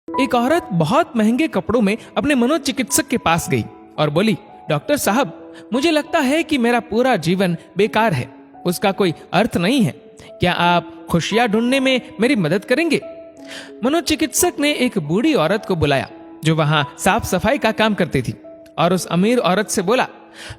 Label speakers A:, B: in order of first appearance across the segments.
A: एक औरत बहुत महंगे कपड़ों में अपने मनोचिकित्सक के पास गई और बोली, डॉक्टर साहब, मुझे लगता है कि मेरा पूरा जीवन बेकार है, उसका कोई अर्थ नहीं है। क्या आप खुशियां ढूंढने में मेरी मदद करेंगे? मनोचिकित्सक ने एक बूढ़ी औरत को बुलाया जो वहां साफ सफाई का काम करती थी और उस अमीर औरत से बोला,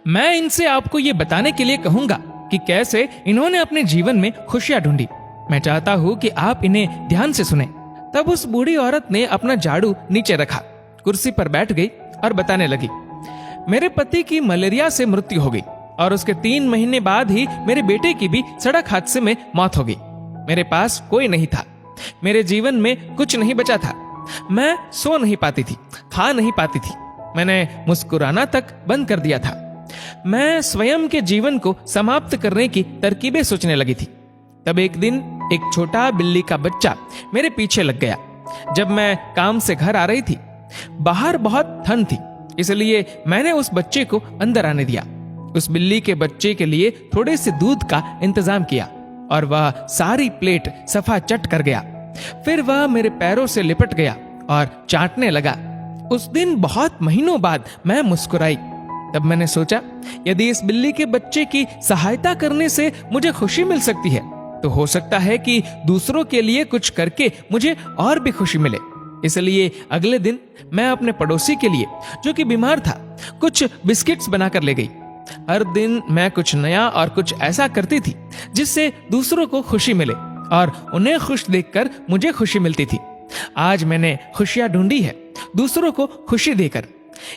A: मैं इनसे आपको ये बताने के लिए कहूंगा कि कैसे इन्होंने अपने जीवन में खुशियां ढूंढी। मैं चाहता हूं कि आप इन्हें ध्यान से सुने। तब उस बूढ़ी औरत ने अपना झाड़ू नीचे रखा, कुर्सी पर बैठ गई और बताने लगी, मेरे पति की मलेरिया से मृत्यु हो गई और उसके 3 महीने बाद ही मेरे बेटे की भी सड़क हादसे में मौत हो गई। मेरे पास कोई नहीं था, मेरे जीवन में कुछ नहीं बचा था। मैं सो नहीं पाती थी, खा नहीं पाती थी, मैंने मुस्कुराना तक बंद कर दिया था। मैं स्वयं के जीवन को समाप्त करने की तरकीबें सोचने लगी थी। तब एक दिन एक छोटा बिल्ली का बच्चा मेरे पीछे लग गया। जब मैं काम से घर आ रही थी, बाहर बहुत ठंड थी, इसलिए मैंने उस बच्चे को अंदर आने दिया। उस बिल्ली के बच्चे के लिए थोड़े से दूध का इंतजाम किया और वह सारी प्लेट सफा चट कर गया। फिर वह मेरे पैरों से लिपट गया और चाटने लगा। उस दिन बहुत महीनों बाद मैं मुस्कुराई। तब मैंने सोचा, यदि इस बिल्ली के बच्चे की सहायता करने से मुझे खुशी मिल सकती है, तो हो सकता है कि दूसरों के लिए कुछ करके मुझे और भी खुशी मिले। इसलिए अगले दिन मैं अपने पड़ोसी के लिए, जो कि बीमार था, कुछ बिस्किट्स बनाकर ले गई। हर दिन मैं कुछ नया और कुछ ऐसा करती थी जिससे दूसरों को खुशी मिले और उन्हें खुश देखकर मुझे खुशी मिलती थी। आज मैंने खुशियां ढूंढी है, दूसरों को खुशी देकर।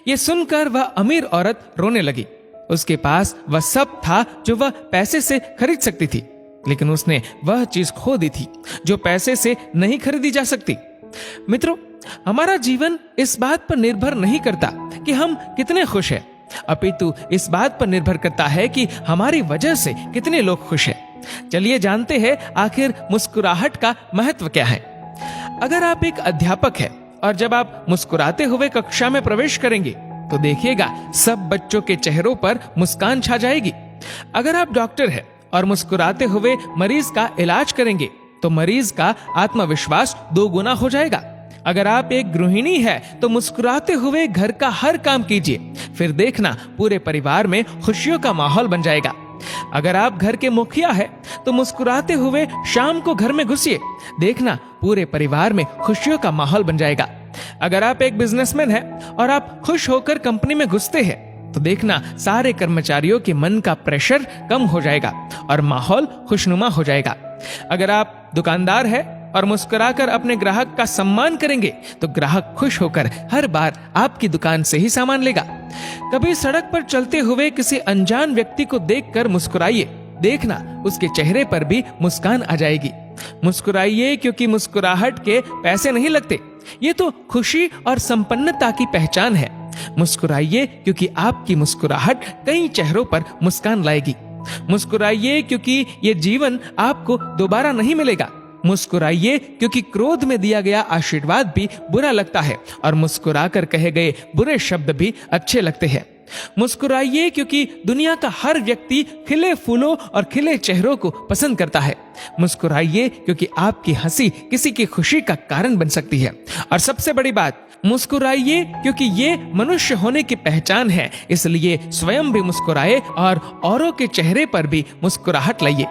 A: ये सुनकर वह अमीर औरत रोने लगी। उसके पास वह सब था जो वह पैसे से खरीद सकती थी, लेकिन उसने वह चीज खो दी थी जो पैसे से नहीं खरीदी जा सकती। मित्रों, हमारा जीवन इस बात पर निर्भर नहीं करता कि हम कितने खुश हैं, अपितु इस बात पर निर्भर करता है कि हमारी वजह से कितने लोग खुश हैं। चलिए जानते हैं आखिर मुस्कुराहट का महत्व क्या है। अगर आप एक अध्यापक हैं और जब आप मुस्कुराते हुए कक्षा में प्रवेश करेंगे तो देखिएगा सब बच्चों के चेहरों पर मुस्कान छा जाएगी। अगर आप डॉक्टर हैं और मुस्कुराते हुए मरीज का इलाज करेंगे तो मरीज का आत्मविश्वास 2 गुना हो जाएगा। अगर आप एक गृहिणी है तो मुस्कुराते हुए घर का हर काम कीजिए, फिर देखना पूरे परिवार में खुशियों का माहौल बन जाएगा। अगर आप घर के मुखिया है तो मुस्कुराते हुए शाम को घर में घुसिए, देखना पूरे परिवार में खुशियों का माहौल बन जाएगा। अगर आप एक बिजनेसमैन है और आप खुश होकर कंपनी में घुसते हैं तो देखना सारे कर्मचारियों के मन का प्रेशर कम हो जाएगा और माहौल खुशनुमा हो जाएगा। अगर आप दुकानदार है और मुस्कुराकर अपने ग्राहक का सम्मान करेंगे तो ग्राहक खुश होकर हर बार आपकी दुकान से ही सामान लेगा। कभी सड़क पर चलते हुए किसी अनजान व्यक्ति को देखकर मुस्कुराइए, देखना उसके चेहरे पर भी मुस्कान आ जाएगी। मुस्कुराइए क्योंकि मुस्कुराहट के पैसे नहीं लगते, ये तो खुशी और संपन्नता की पहचान है। मुस्कुराइए क्योंकि आपकी मुस्कुराहट कई चेहरों पर मुस्कान लाएगी। मुस्कुराइए क्योंकि ये जीवन आपको दोबारा नहीं मिलेगा। मुस्कुराइए क्योंकि क्रोध में दिया गया आशीर्वाद भी बुरा लगता है और मुस्कुराकर कहे गए बुरे शब्द भी अच्छे लगते हैं। मुस्कुराइए क्योंकि दुनिया का हर व्यक्ति खिले फूलों और खिले चेहरों को पसंद करता है। मुस्कुराइए क्योंकि आपकी हंसी किसी की खुशी का कारण बन सकती है। और सबसे बड़ी बात, मुस्कुराइए क्योंकि ये मनुष्य होने की पहचान है, इसलिए स्वयं भी मुस्कुराए और औरों के चेहरे पर भी मुस्कुराहट लाइए।